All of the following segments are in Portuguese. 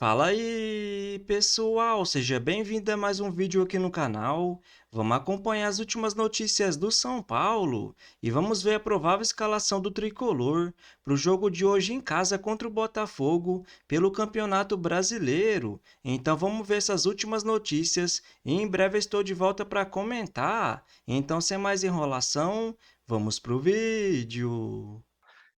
Fala aí, pessoal! Seja bem-vindo a mais um vídeo aqui no canal. Vamos acompanhar as últimas notícias do São Paulo e vamos ver a provável escalação do tricolor para o jogo de hoje em casa contra o Botafogo pelo Campeonato Brasileiro. Então vamos ver essas últimas notícias e em breve eu estou de volta para comentar. Então, sem mais enrolação, vamos pro vídeo.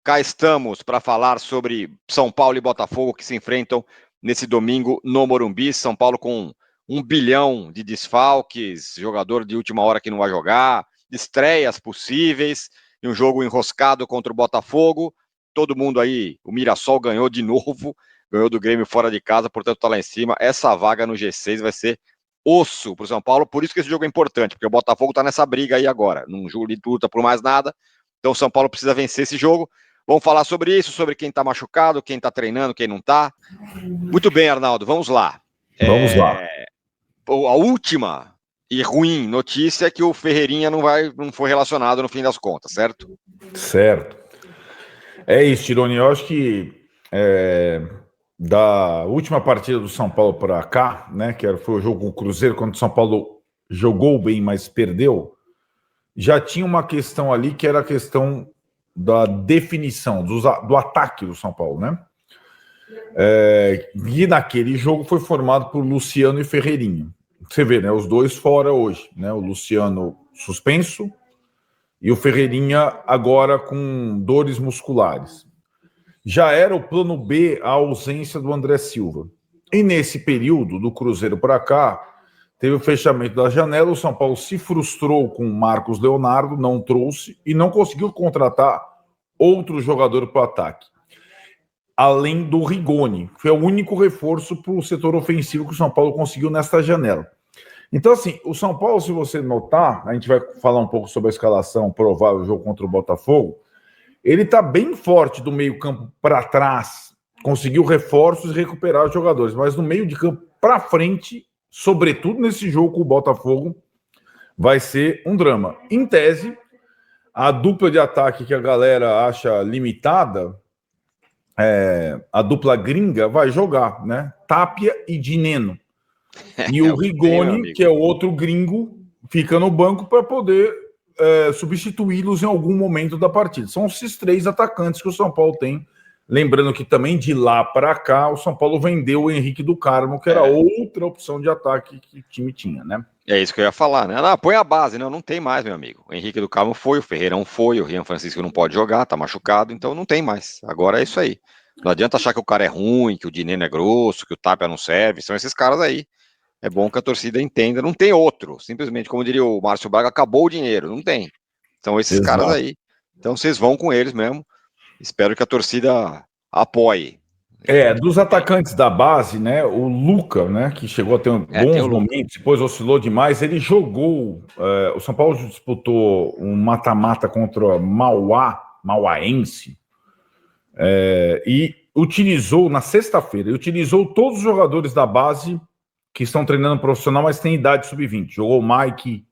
Cá estamos para falar sobre São Paulo e Botafogo que se enfrentam nesse domingo no Morumbi. São Paulo com 1 bilhão de desfalques, jogador de última hora que não vai jogar, estreias possíveis, e um jogo enroscado contra o Botafogo. Todo mundo aí, o Mirassol ganhou de novo, ganhou do Grêmio fora de casa, portanto está lá em cima. Essa vaga no G6 vai ser osso para o São Paulo, por isso que esse jogo é importante, porque o Botafogo está nessa briga aí agora, num jogo de luta por mais nada. Então o São Paulo precisa vencer esse jogo. Vamos falar sobre isso, sobre quem está machucado, quem está treinando, quem não está. Muito bem, Arnaldo, vamos lá. Vamos lá. A última e ruim notícia é que o Ferreirinha não foi relacionado no fim das contas, certo? Certo. É isso, Tironi. Eu acho que da última partida do São Paulo para cá, né, que foi o jogo com o Cruzeiro, quando o São Paulo jogou bem, mas perdeu, já tinha uma questão ali que era a questão da definição, do ataque do São Paulo, né? E naquele jogo foi formado por Luciano e Ferreirinha. Você vê, né? Os dois fora hoje, né? O Luciano suspenso e o Ferreirinha agora com dores musculares. Já era o plano B a ausência do André Silva. E nesse período, do Cruzeiro para cá, teve o fechamento da janela, o São Paulo se frustrou com o Marcos Leonardo, não trouxe e não conseguiu contratar outro jogador para o ataque. Além do Rigoni, que foi o único reforço para o setor ofensivo que o São Paulo conseguiu nesta janela. Então, assim, o São Paulo, se você notar, a gente vai falar um pouco sobre a escalação provável do jogo contra o Botafogo, ele está bem forte do meio campo para trás, conseguiu reforços e recuperar os jogadores, mas no meio de campo para frente, sobretudo nesse jogo com o Botafogo, vai ser um drama. Em tese, a dupla de ataque que a galera acha limitada, a dupla gringa vai jogar, né? Tapia e Dineno. E o Rigoni, que é o outro gringo, fica no banco para poder substituí-los em algum momento da partida. São esses três atacantes que o São Paulo tem. Lembrando que também de lá para cá, o São Paulo vendeu o Henrique do Carmo, que era outra opção de ataque que o time tinha, né? É isso que eu ia falar, né? Não, põe a base, não tem mais, meu amigo. O Henrique do Carmo foi, o Ferreirão foi, o Rian Francisco não pode jogar, tá machucado, então não tem mais. Agora é isso aí. Não adianta achar que o cara é ruim, que o Dineno é grosso, que o Tapia não serve, são esses caras aí. É bom que a torcida entenda, não tem outro. Simplesmente, como diria o Márcio Braga, acabou o dinheiro, não tem. São esses caras aí. Então vocês vão com eles mesmo. Espero que a torcida apoie. Dos atacantes da base, né? O Luca, né? Que chegou a ter bons momentos, depois oscilou demais. Ele jogou. O São Paulo disputou um mata-mata contra Mauaense. E utilizou, na sexta-feira, utilizou todos os jogadores da base que estão treinando profissional, mas tem idade sub-20. Jogou o Mike,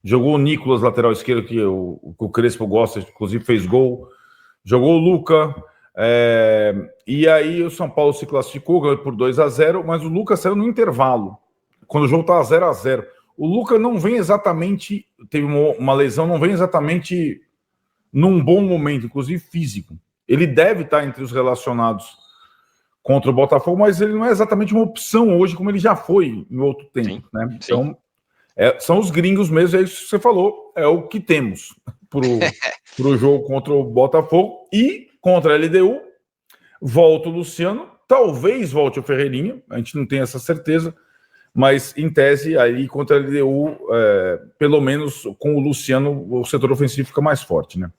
jogou o Nicolas, lateral esquerdo, que o Crespo gosta, inclusive fez gol. Jogou o Luca. E aí o São Paulo se classificou, ganhou por 2-0, mas o Luca saiu no intervalo, quando o jogo estava 0-0. O Luca não vem exatamente, teve uma lesão, não vem exatamente num bom momento, inclusive físico. Ele deve estar entre os relacionados contra o Botafogo, mas ele não é exatamente uma opção hoje, como ele já foi em outro tempo. Sim, né? Então, são os gringos mesmo, é isso que você falou, é o que temos para o jogo contra o Botafogo. E contra a LDU, volta o Luciano, talvez volte o Ferreirinha, a gente não tem essa certeza, mas em tese, aí contra a LDU, pelo menos com o Luciano, o setor ofensivo fica mais forte, né?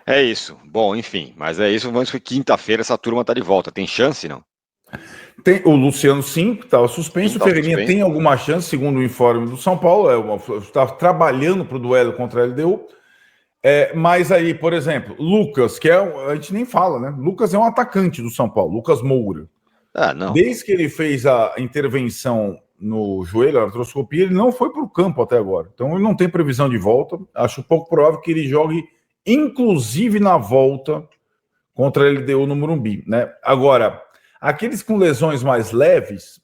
É isso. Bom, enfim, mas é isso. Vamos que quinta-feira essa turma tá de volta. Tem chance, não? Tem, o Luciano, sim, que estava suspenso. O Ferreirinha tem alguma chance, segundo o informe do São Paulo. Está trabalhando para o duelo contra a LDU. Mas aí, por exemplo, Lucas, que a gente nem fala, né? Lucas é um atacante do São Paulo, Lucas Moura. Não. Desde que ele fez a intervenção no joelho, a artroscopia, ele não foi para o campo até agora. Então ele não tem previsão de volta. Acho pouco provável que ele jogue, inclusive na volta contra a LDU no Morumbi, né? Agora, Aqueles com lesões mais leves,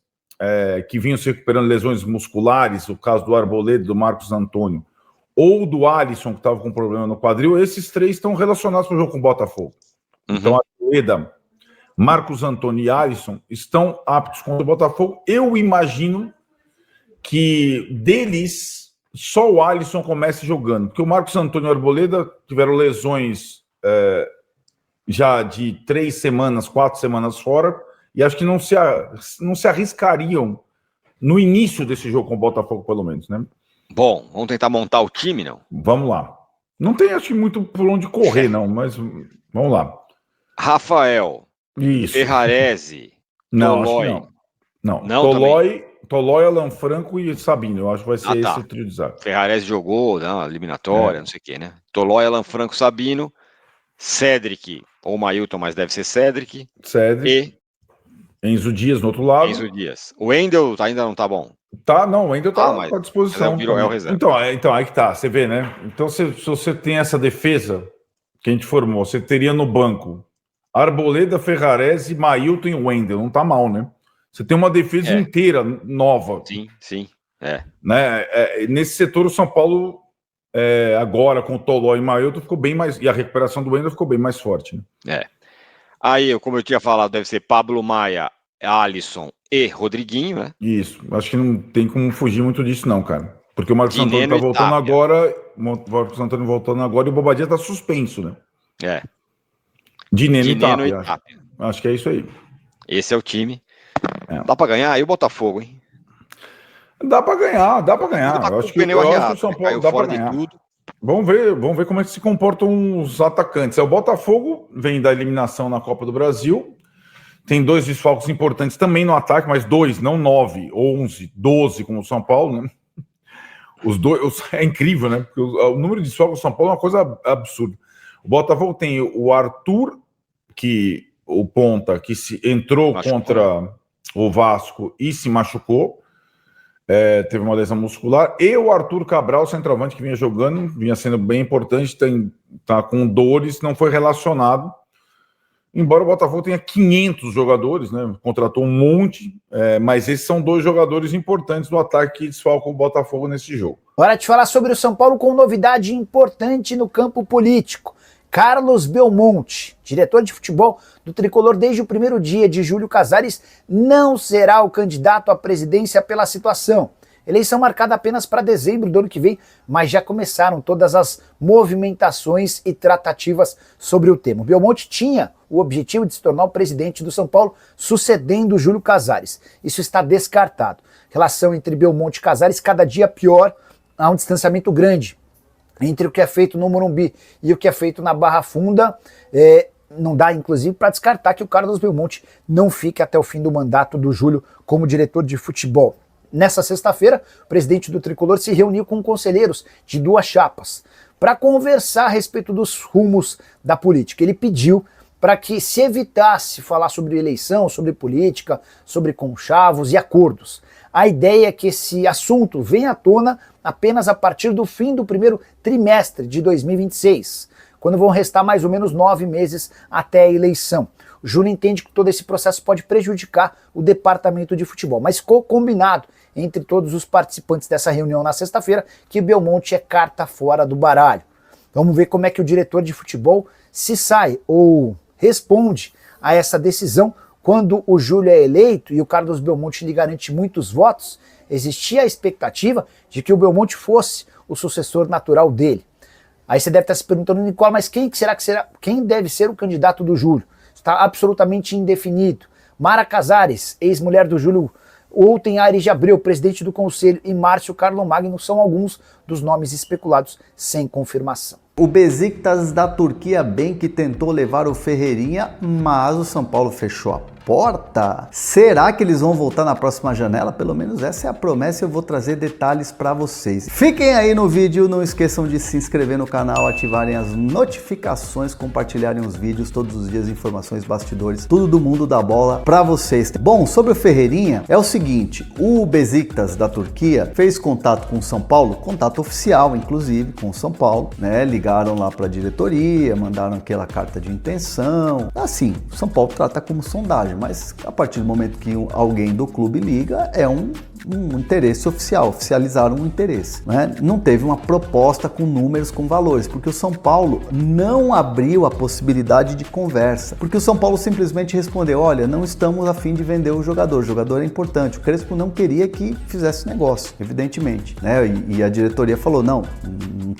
que vinham se recuperando lesões musculares, o caso do Arboleda, do Marcos Antônio, ou do Alisson, que estava com problema no quadril, esses 3 estão relacionados com o jogo com o Botafogo. Então, Arboleda, Marcos Antônio e Alisson estão aptos contra o Botafogo. Eu imagino que deles, só o Alisson comece jogando, porque o Marcos Antônio e o Arboleda tiveram lesões já de 3 semanas, 4 semanas fora, e acho que não se arriscariam no início desse jogo com o Botafogo, pelo menos, né? Bom, vamos tentar montar o time, não? Vamos lá. Não tem, acho que, muito por onde correr, não, mas vamos lá. Rafael, Isso. Ferrarese, Não, Tolói. acho que não. Não, Tolói, Alan Franco e Sabino. Eu acho que vai ser esse o trio de zaga. Ferrarese jogou, não, eliminatória, não sei o quê, né? Tolói, Alan Franco, Sabino, Cedric, ou Mailton, mas deve ser Cedric. Cedric. E Enzo Dias no outro lado. Enzo Dias. O Wendel ainda não tá bom. Tá, não, ainda tá à disposição. É o reserva. Então, aí que tá, você vê, né? Então, se você tem essa defesa que a gente formou, você teria no banco Arboleda, Ferrarese, Mailton e Wendel. Não tá mal, né? Você tem uma defesa inteira nova. Sim. Né? Nesse setor, o São Paulo, agora com o Tolói e Mailton, ficou bem mais. E a recuperação do Wendel ficou bem mais forte. Né? Aí, como eu tinha falado, deve ser Pablo Maia, Alisson e Rodriguinho, né? Isso. Acho que não tem como fugir muito disso, não, cara. Porque o Marcos Antônio tá voltando agora. O Marcos Antônio voltando agora e o Bobadilla tá suspenso, né? Dineno e Tapia. Acho que é isso aí. Esse é o time. Dá pra ganhar? E o Botafogo, hein? Dá pra ganhar. Eu acho que o São Paulo dá pra ganhar. Vamos ver como é que se comportam os atacantes. O Botafogo vem da eliminação na Copa do Brasil. Tem 2 desfalques importantes também no ataque, mas 2, não 9, 11, 12, como o São Paulo, né? Os dois, é incrível, né? Porque o número de desfalques do São Paulo é uma coisa absurda. O Botafogo tem o Arthur, o ponta, que entrou contra o Vasco e se machucou. Teve uma lesão muscular. E o Arthur Cabral, centroavante, que vinha jogando, vinha sendo bem importante, tá com dores, não foi relacionado. Embora o Botafogo tenha 500 jogadores, né? Contratou um monte, mas esses são 2 jogadores importantes do ataque que desfalcam o Botafogo nesse jogo. Hora de falar sobre o São Paulo com novidade importante no campo político. Carlos Belmonte, diretor de futebol do Tricolor desde o primeiro dia de Júlio Casares, não será o candidato à presidência pela situação. Eleição marcada apenas para dezembro do ano que vem, mas já começaram todas as movimentações e tratativas sobre o tema. O Belmonte tinha o objetivo de se tornar o presidente do São Paulo, sucedendo Júlio Casares. Isso está descartado. Relação entre Belmonte e Casares cada dia pior, há um distanciamento grande entre o que é feito no Morumbi e o que é feito na Barra Funda. Não dá, inclusive, para descartar que o Carlos Belmonte não fique até o fim do mandato do Júlio como diretor de futebol. Nessa sexta-feira, o presidente do Tricolor se reuniu com conselheiros de 2 chapas para conversar a respeito dos rumos da política. Ele pediu para que se evitasse falar sobre eleição, sobre política, sobre conchavos e acordos. A ideia é que esse assunto venha à tona apenas a partir do fim do primeiro trimestre de 2026, quando vão restar mais ou menos 9 meses até a eleição. O Júlio entende que todo esse processo pode prejudicar o departamento de futebol, mas ficou combinado entre todos os participantes dessa reunião na sexta-feira que Belmonte é carta fora do baralho. Vamos ver como é que o diretor de futebol se sai ou responde a essa decisão. Quando o Júlio é eleito e o Carlos Belmonte lhe garante muitos votos, existia a expectativa de que o Belmonte fosse o sucessor natural dele. Aí você deve estar se perguntando, Nicola, mas quem deve ser o candidato do Júlio? Está absolutamente indefinido. Mara Casares, ex-mulher do Júlio, ou tem Aires de Abreu, presidente do conselho, e Márcio Carlomagno são alguns dos nomes especulados sem confirmação. O Besiktas da Turquia bem que tentou levar o Ferreirinha, mas o São Paulo fechou a porta. Será que eles vão voltar na próxima janela? Pelo menos essa é a promessa e eu vou trazer detalhes para vocês. Fiquem aí no vídeo, não esqueçam de se inscrever no canal, ativarem as notificações, compartilharem os vídeos, todos os dias informações, bastidores, tudo do mundo da bola para vocês. Bom, sobre o Ferreirinha, é o seguinte, o Besiktas da Turquia fez contato com o São Paulo, contato oficial inclusive com o São Paulo, né, ligado ligaram lá para a diretoria, mandaram aquela carta de intenção. Assim, o São Paulo trata como sondagem, mas a partir do momento que alguém do clube liga, é um interesse oficial, oficializaram um interesse, né? Não teve uma proposta com números, com valores, porque o São Paulo não abriu a possibilidade de conversa, porque o São Paulo simplesmente respondeu, olha, não estamos a fim de vender o jogador é importante. O Crespo não queria que fizesse negócio, evidentemente, né? E a diretoria falou, não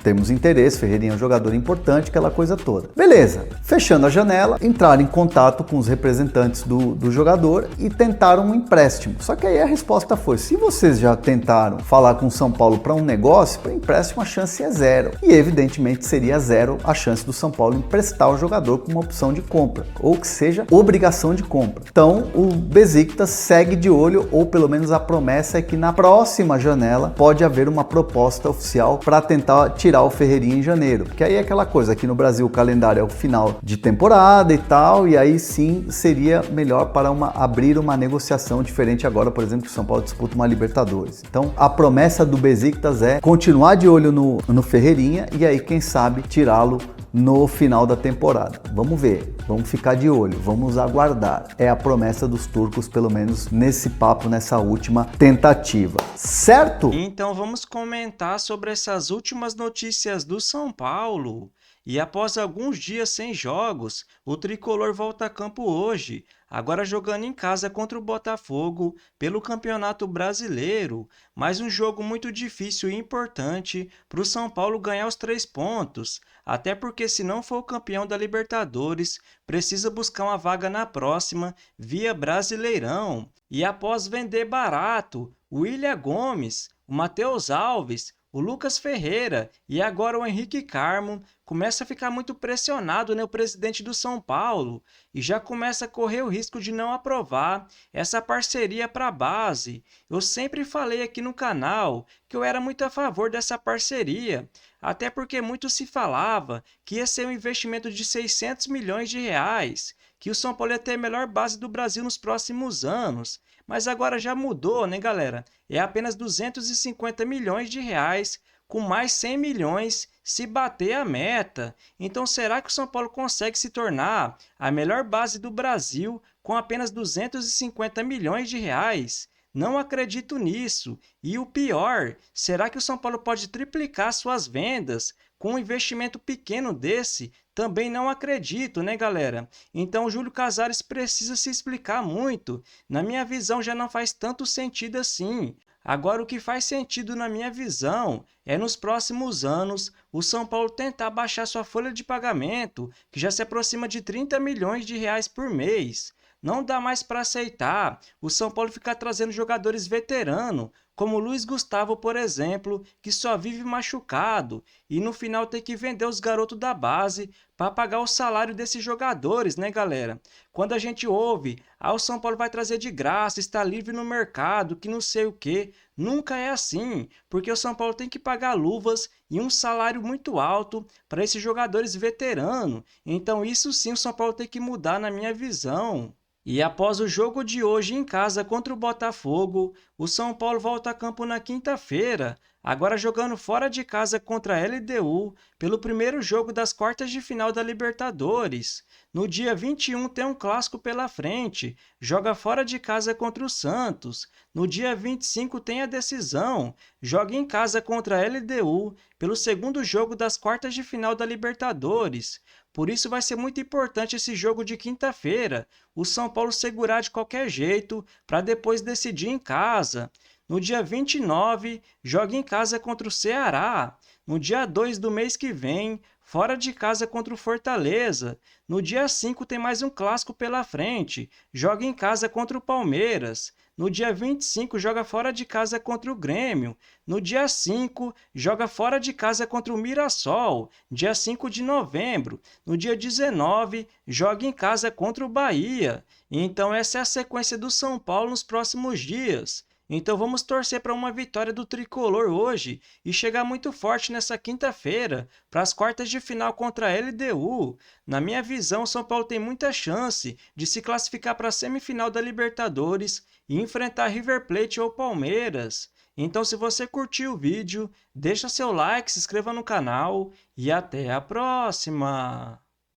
temos interesse, Ferreirinha é um jogador importante, aquela coisa toda. Beleza, fechando a janela, entraram em contato com os representantes do jogador e tentaram um empréstimo. Só que aí a resposta foi, se vocês já tentaram falar com o São Paulo para um negócio, para empréstimo a chance é zero. E evidentemente seria zero a chance do São Paulo emprestar o jogador com uma opção de compra, ou que seja, obrigação de compra. Então o Besiktas segue de olho, ou pelo menos a promessa é que na próxima janela pode haver uma proposta oficial para tentar tirar o Ferreirinha em janeiro. Porque aí é aquela coisa, aqui no Brasil o calendário é o final de temporada e tal, e aí sim seria melhor para abrir uma negociação diferente agora, por exemplo, que o São Paulo disputa uma Libertadores. Então a promessa do Besiktas é continuar de olho no Ferreirinha e aí quem sabe tirá-lo no final da temporada. Vamos ver, vamos ficar de olho, vamos aguardar. É a promessa dos turcos, pelo menos nesse papo, nessa última tentativa. Certo? Então vamos comentar sobre essas últimas notícias do São Paulo. E após alguns dias sem jogos, o tricolor volta a campo hoje, agora jogando em casa contra o Botafogo pelo Campeonato Brasileiro. Mais um jogo muito difícil e importante para o São Paulo ganhar os 3 pontos, até porque se não for o campeão da Libertadores, precisa buscar uma vaga na próxima via Brasileirão. E após vender barato o William Gomes, o Matheus Alves, o Lucas Ferreira e agora o Henrique Carmo, começa a ficar muito pressionado, né, o presidente do São Paulo, e já começa a correr o risco de não aprovar essa parceria para a base. Eu sempre falei aqui no canal que eu era muito a favor dessa parceria, até porque muito se falava que ia ser um investimento de 600 milhões de reais, que o São Paulo ia ter a melhor base do Brasil nos próximos anos. Mas agora já mudou, né, galera? É apenas 250 milhões de reais, com mais 100 milhões se bater a meta. Então será que o São Paulo consegue se tornar a melhor base do Brasil com apenas 250 milhões de reais? Não acredito nisso. E o pior, será que o São Paulo pode triplicar suas vendas com um investimento pequeno desse? Também não acredito, né, galera? Então o Júlio Casares precisa se explicar muito. Na minha visão já não faz tanto sentido assim. Agora o que faz sentido na minha visão é nos próximos anos o São Paulo tentar baixar sua folha de pagamento, que já se aproxima de 30 milhões de reais por mês. Não dá mais para aceitar o São Paulo ficar trazendo jogadores veteranos, como o Luiz Gustavo, por exemplo, que só vive machucado, e no final tem que vender os garotos da base para pagar o salário desses jogadores, né, galera? Quando a gente ouve, o São Paulo vai trazer de graça, está livre no mercado, que não sei o quê, nunca é assim, porque o São Paulo tem que pagar luvas e um salário muito alto para esses jogadores veteranos. Então isso sim o São Paulo tem que mudar na minha visão. E após o jogo de hoje em casa contra o Botafogo, o São Paulo volta a campo na quinta-feira, agora jogando fora de casa contra a LDU pelo primeiro jogo das quartas de final da Libertadores. No dia 21 tem um clássico pela frente, joga fora de casa contra o Santos. No dia 25 tem a decisão, joga em casa contra a LDU pelo segundo jogo das quartas de final da Libertadores. Por isso vai ser muito importante esse jogo de quinta-feira, o São Paulo segurar de qualquer jeito para depois decidir em casa. No dia 29, joga em casa contra o Ceará. No dia 2 do mês que vem, fora de casa contra o Fortaleza. No dia 5 tem mais um clássico pela frente, joga em casa contra o Palmeiras. No dia 25, joga fora de casa contra o Grêmio. No dia 5, joga fora de casa contra o Mirassol, dia 5 de novembro. No dia 19, joga em casa contra o Bahia. Então essa é a sequência do São Paulo nos próximos dias. Então vamos torcer para uma vitória do Tricolor hoje e chegar muito forte nessa quinta-feira para as quartas de final contra a LDU. Na minha visão, o São Paulo tem muita chance de se classificar para a semifinal da Libertadores e enfrentar River Plate ou Palmeiras. Então, se você curtiu o vídeo, deixa seu like, se inscreva no canal e até a próxima!